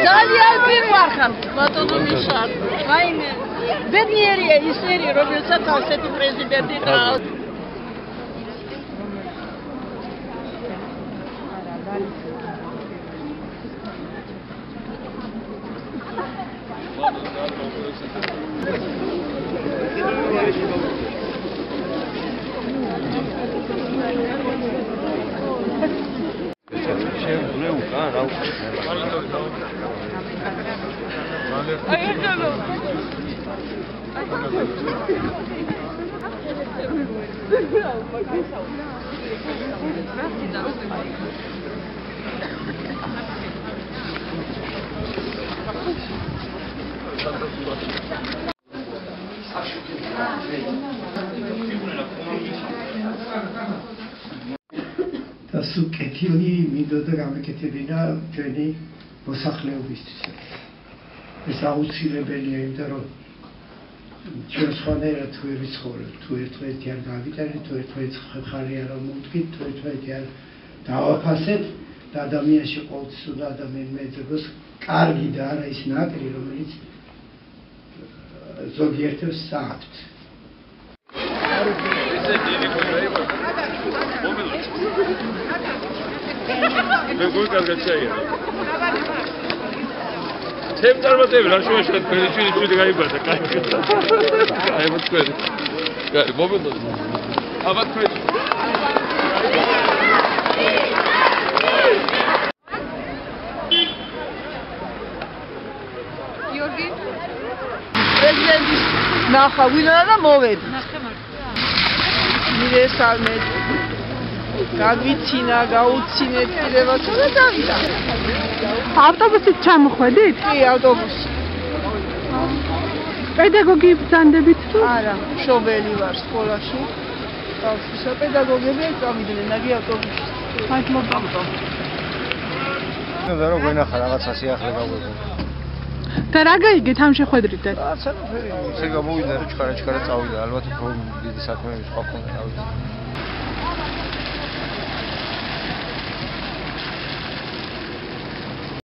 ძალიან მივარხარ ბატონო მიხარ. აი ბედნიერია ისერი, რომელსაც ასეთი პრეზიდენტი ყავს. და სულ კეთილი მინდოდა გამეკეთებინა ჩვენი მოსახლეობისთვის. ეს აუცილებელია, იმიტომ რომ ჩვენ სხვანაირად თუ ვიცხოვრობთ, თუ ერთმანეთი არ გავიტანეთ, თუ ერთმანეთს ხალხი არ მოვდგით, თუ ერთმანეთი არ დავაფასეთ და ადამიანში ყოველთვის უნდა ადამიანმა ეძებოს კარგი და არა ის ნაკრი, რომელიც ზოგიერთებს საათს. როგორ კარგად შეია. თემდარმატები რა შუაშად ჩვენი გაიბარდა, კაი. აი მოწყვეტი. კაი, მომენტო. აბა თქვენ. გიორგი პრეზიდენტის ნახა ვინა და მოვედი. ნახე მართლა. მირესალმეთ. გაგვიცინა, გაუცინეთ კიდევაც და დავიდა. ავტობუსით ჩამოხვედით? კი, ავტობუსი. პედაგოგი ბრძანდებით თუ? არა, მშობელი ვარ სკოლაში. ბავშვისა პედაგოგები წავიდნენ აგი ავტობუსით. მადლობა. და რა გვენახა რაღაცა სიახლე გავუგო. და რა გაიგეთ ამ შეხვედრიდან? რაღაცა ისე გამოვიდა რა ჩქარა წავიდა, ალბათ უფრო დიდი საქმეები სხვა ქონდა, რა ვიცი.